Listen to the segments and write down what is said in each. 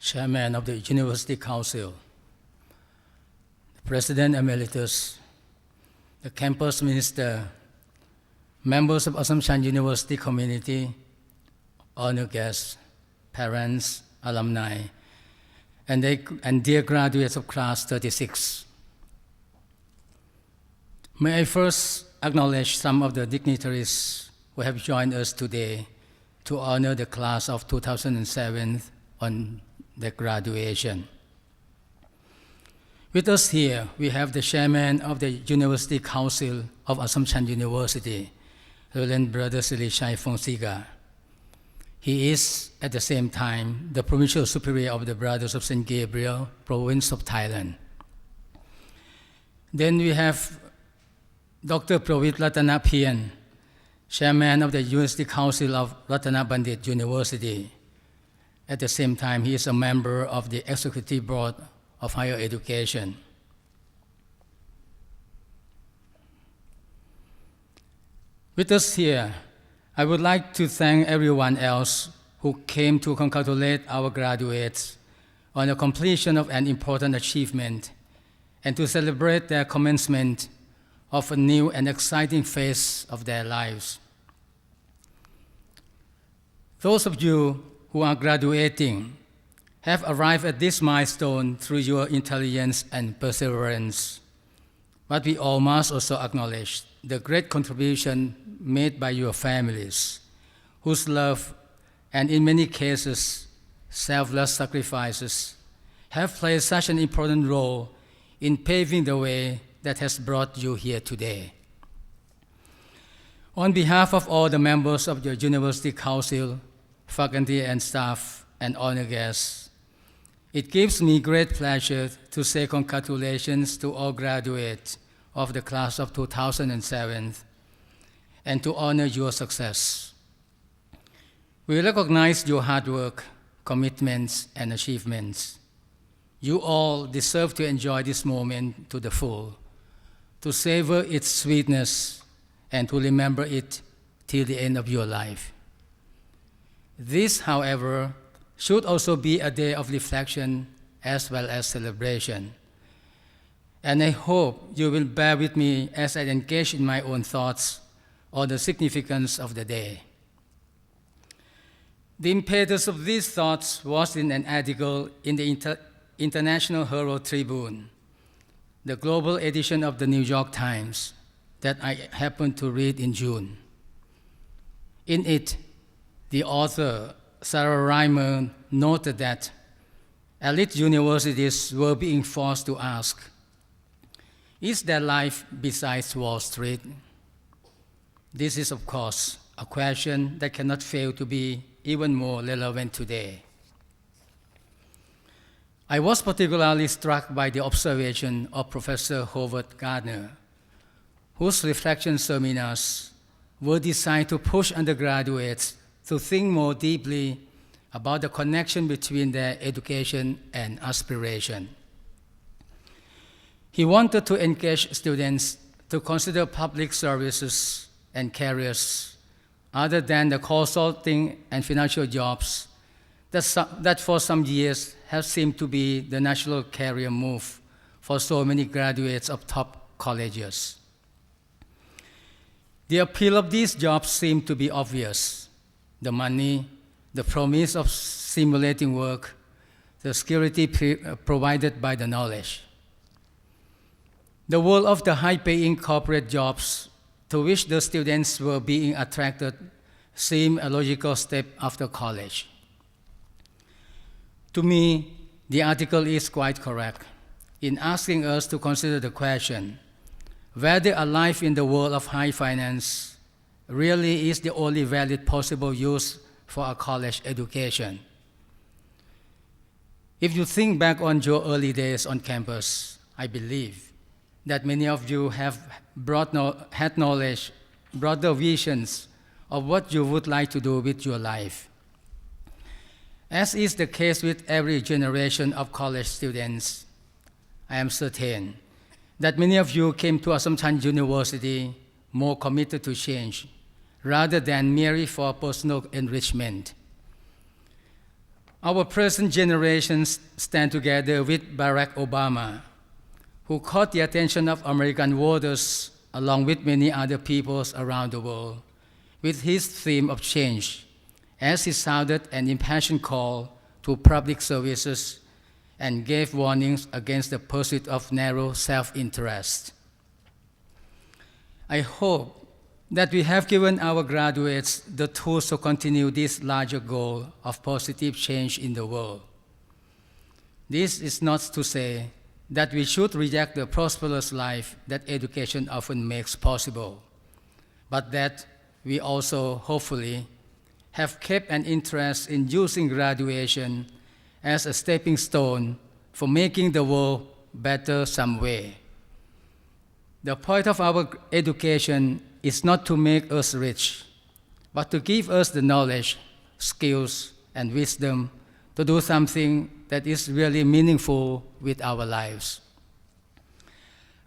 Chairman of the University Council, the President Emeritus, the Campus Minister, members of Assumption University community, honor guests, parents, alumni, and dear graduates of Class 36. May I first acknowledge some of the dignitaries who have joined us today to honor the class of 2007 on their graduation. With us here, we have the Chairman of the University Council of Assumption University, Reverend Brother Sirikit Fonseca. He is, at the same time, the Provincial Superior of the Brothers of St. Gabriel, Province of Thailand. Then we have Dr. Pravit Ratanapian, Chairman of the University Council of Ratanabandit University. At the same time, he is a member of the Executive Board of Higher Education. With us here, I would like to thank everyone else who came to congratulate our graduates on the completion of an important achievement and to celebrate their commencement of a new and exciting phase of their lives. Those of you who are graduating have arrived at this milestone through your intelligence and perseverance. But we all must also acknowledge the great contribution made by your families, whose love and in many cases selfless sacrifices have played such an important role in paving the way that has brought you here today. On behalf of all the members of your University Council, faculty and staff, and honor guests, it gives me great pleasure to say congratulations to all graduates of the class of 2007 and to honor your success. We recognize your hard work, commitments, and achievements. You all deserve to enjoy this moment to the full, to savor its sweetness, and to remember it till the end of your life. This, however, should also be a day of reflection as well as celebration. And I hope you will bear with me as I engage in my own thoughts on the significance of the day. The impetus of these thoughts was in an article in the International Herald Tribune, the global edition of the New York Times, that I happened to read in June. In it, the author, Sarah Reimer, noted that elite universities were being forced to ask, is there life besides Wall Street? This is, of course, a question that cannot fail to be even more relevant today. I was particularly struck by the observation of Professor Howard Gardner, whose reflection seminars were designed to push undergraduates to think more deeply about the connection between their education and aspiration. He wanted to engage students to consider public services and careers other than the consulting and financial jobs that for some years have seemed to be the natural career move for so many graduates of top colleges. The appeal of these jobs seemed to be obvious: the money, the promise of stimulating work, the security provided by the knowledge. The world of the high-paying corporate jobs to which the students were being attracted seemed a logical step after college. To me, the article is quite correct in asking us to consider the question whether a life in the world of high finance really is the only valid possible use for a college education. If you think back on your early days on campus, I believe that many of you have had knowledge, brought the visions of what you would like to do with your life. As is the case with every generation of college students, I am certain that many of you came to Assumption University more committed to change rather than merely for personal enrichment. Our present generations stand together with Barack Obama, who caught the attention of American voters along with many other peoples around the world with his theme of change, as he sounded an impassioned call to public services and gave warnings against the pursuit of narrow self-interest. I hope that we have given our graduates the tools to continue this larger goal of positive change in the world. This is not to say that we should reject the prosperous life that education often makes possible, but that we also, hopefully, have kept an interest in using graduation as a stepping stone for making the world better some way. The point of our education is not to make us rich, but to give us the knowledge, skills, and wisdom to do something that is really meaningful with our lives.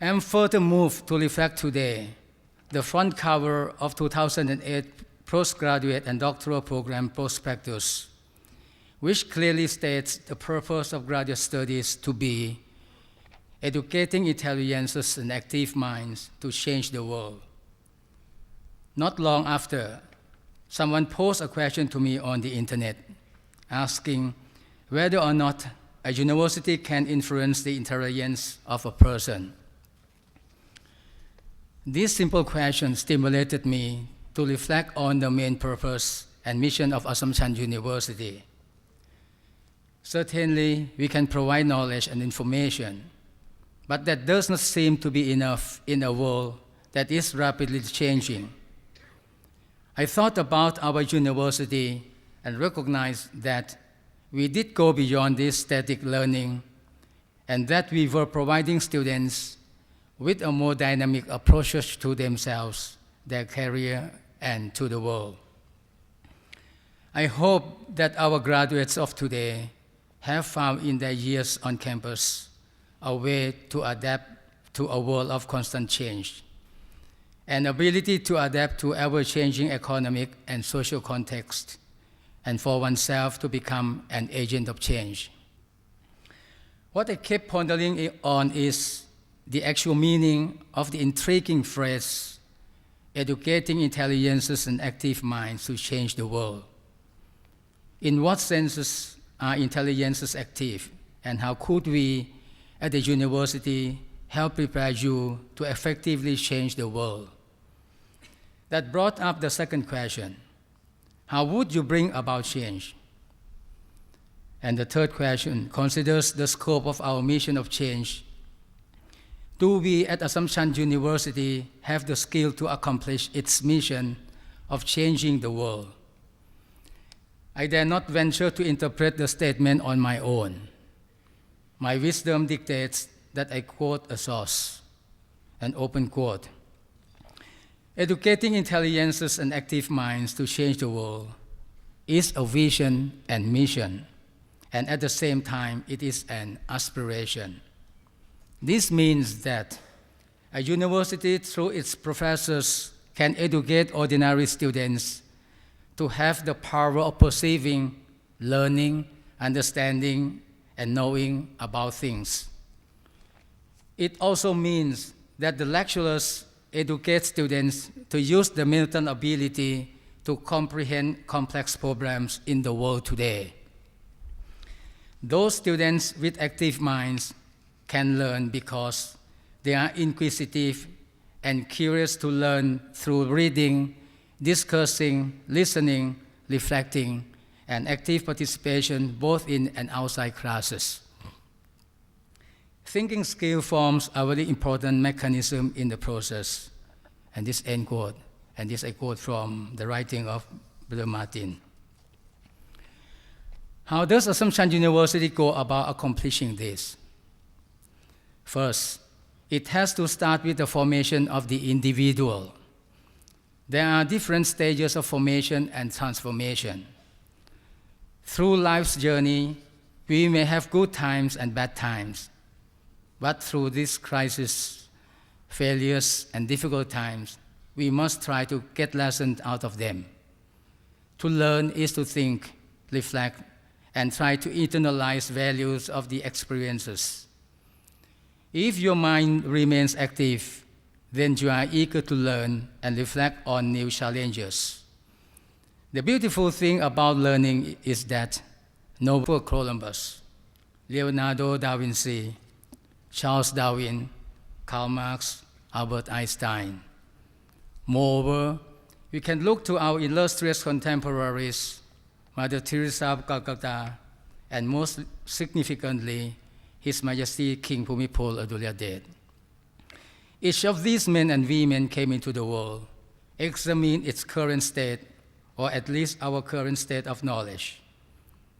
I am further moved to reflect today the front cover of 2008 postgraduate and doctoral program prospectus, which clearly states the purpose of graduate studies to be educating intelligences and active minds to change the world. Not long after, someone posed a question to me on the internet, asking whether or not a university can influence the intelligence of a person. This simple question stimulated me to reflect on the main purpose and mission of Assumption University. Certainly, we can provide knowledge and information, but that does not seem to be enough in a world that is rapidly changing. I thought about our university and recognized that we did go beyond this static learning and that we were providing students with a more dynamic approach to themselves, their career, and to the world. I hope that our graduates of today have found in their years on campus a way to adapt to a world of constant change, an ability to adapt to ever-changing economic and social context, and for oneself to become an agent of change. What I kept pondering on is the actual meaning of the intriguing phrase, educating intelligences and active minds to change the world. In what senses are intelligences active, and how could we, at the university, help prepare you to effectively change the world? That brought up the second question: how would you bring about change? And the third question considers the scope of our mission of change. Do we at Assumption University have the skill to accomplish its mission of changing the world? I dare not venture to interpret the statement on my own. My wisdom dictates that I quote a source, an open quote. Educating intelligences and active minds to change the world is a vision and mission, and at the same time, it is an aspiration. This means that a university, through its professors, can educate ordinary students to have the power of perceiving, learning, understanding, and knowing about things. It also means that the lecturers educate students to use the mental ability to comprehend complex problems in the world today. Those students with active minds can learn because they are inquisitive and curious to learn through reading, discussing, listening, reflecting, and active participation both in and outside classes. Thinking skill forms a very important mechanism in the process. And this end quote, and this I quote from the writing of Brother Martin. How does Assumption University go about accomplishing this? First, it has to start with the formation of the individual. There are different stages of formation and transformation. Through life's journey, we may have good times and bad times, but through this crisis, failures, and difficult times, we must try to get lessons out of them. To learn is to think, reflect, and try to internalize values of the experiences. If your mind remains active, then you are eager to learn and reflect on new challenges. The beautiful thing about learning is that Christopher Columbus, Leonardo da Vinci, Charles Darwin, Karl Marx, Albert Einstein. Moreover, we can look to our illustrious contemporaries, Mother Teresa of Calcutta, and most significantly, His Majesty King Bhumipol Adulyadej. Each of these men and women came into the world, examined its current state, or at least our current state of knowledge,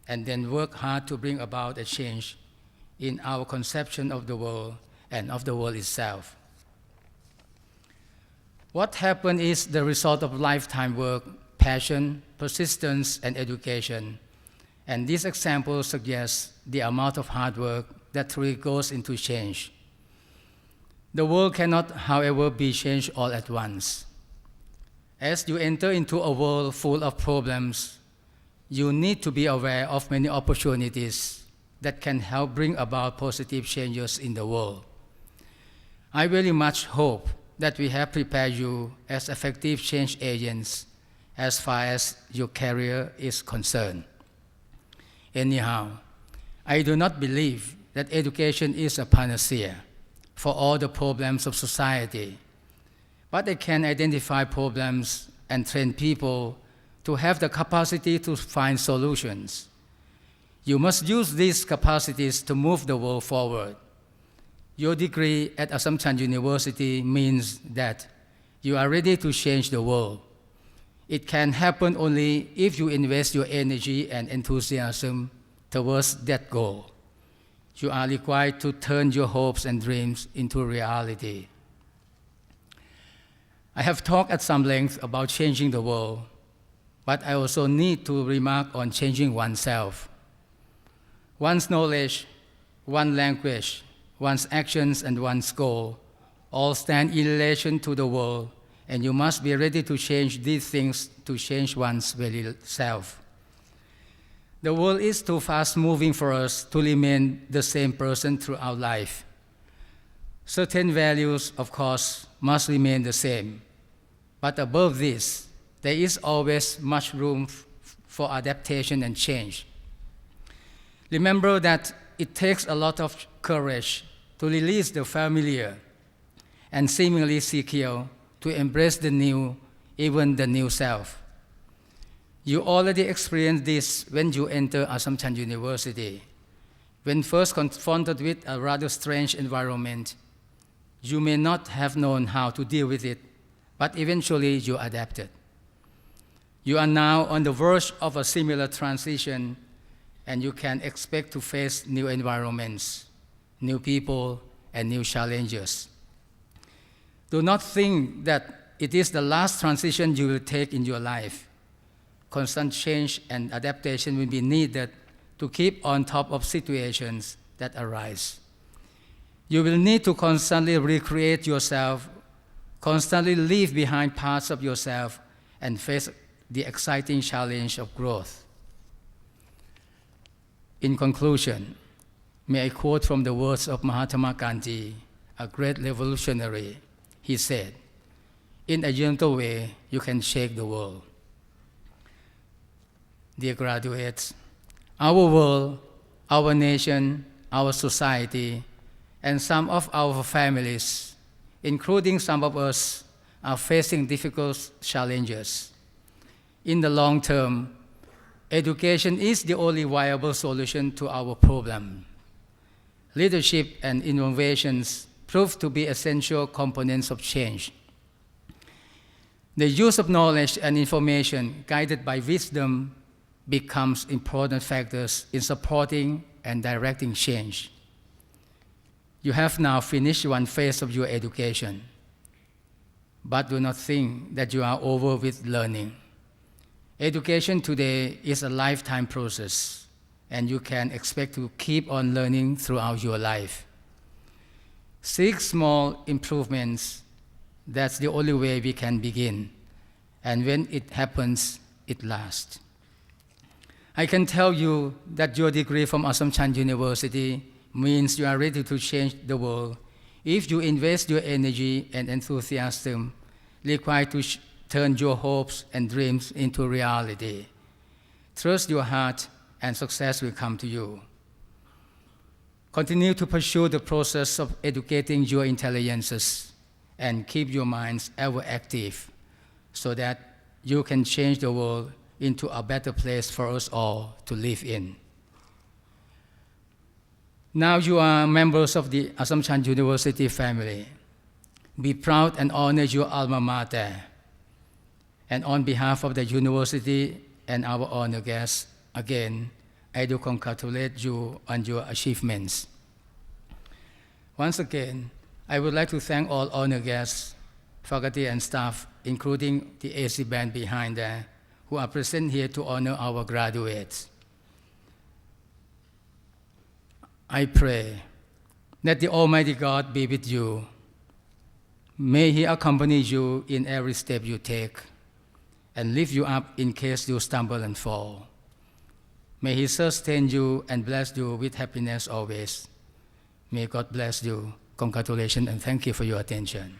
and then worked hard to bring about a change in our conception of the world and of the world itself. What happened is the result of lifetime work, passion, persistence, and education. And this example suggests the amount of hard work that truly goes into change. The world cannot, however, be changed all at once. As you enter into a world full of problems, you need to be aware of many opportunities that can help bring about positive changes in the world. I very much hope that we have prepared you as effective change agents as far as your career is concerned. Anyhow, I do not believe that education is a panacea for all the problems of society, but it can identify problems and train people to have the capacity to find solutions. You must use these capacities to move the world forward. Your degree at Assumption University means that you are ready to change the world. It can happen only if you invest your energy and enthusiasm towards that goal. You are required to turn your hopes and dreams into reality. I have talked at some length about changing the world, but I also need to remark on changing oneself. One's knowledge, one's language, one's actions, and one's goal all stand in relation to the world, and you must be ready to change these things to change one's very self. The world is too fast-moving for us to remain the same person throughout life. Certain values, of course, must remain the same, but above this, there is always much room for adaptation and change. Remember that it takes a lot of courage to release the familiar and seemingly secure to embrace the new, even the new self. You already experienced this when you enter Assumption University. When first confronted with a rather strange environment, you may not have known how to deal with it, but eventually you adapted. You are now on the verge of a similar transition, and you can expect to face new environments, new people, and new challenges. Do not think that it is the last transition you will take in your life. Constant change and adaptation will be needed to keep on top of situations that arise. You will need to constantly recreate yourself, constantly leave behind parts of yourself, and face the exciting challenge of growth. In conclusion, may I quote from the words of Mahatma Gandhi, a great revolutionary. He said, "In a gentle way, you can shake the world." Dear graduates, our world, our nation, our society, and some of our families, including some of us, are facing difficult challenges. In the long term, education is the only viable solution to our problem. Leadership and innovations prove to be essential components of change. The use of knowledge and information guided by wisdom becomes important factors in supporting and directing change. You have now finished one phase of your education, but do not think that you are over with learning. Education today is a lifetime process, and you can expect to keep on learning throughout your life. Seek small improvements. That's the only way we can begin, and when it happens, it lasts. I can tell you that your degree from Assumption University means you are ready to change the world if you invest your energy and enthusiasm required to turn your hopes and dreams into reality. Trust your heart and success will come to you. Continue to pursue the process of educating your intelligences and keep your minds ever active so that you can change the world into a better place for us all to live in. Now you are members of the Assumption University family. Be proud and honor your alma mater. And on behalf of the university and our honored guests, again, I do congratulate you on your achievements. Once again, I would like to thank all honored guests, faculty and staff, including the AC band behind there, who are present here to honor our graduates. I pray that the Almighty God be with you. May He accompany you in every step you take and lift you up in case you stumble and fall. May He sustain you and bless you with happiness always. May God bless you. Congratulations and thank you for your attention.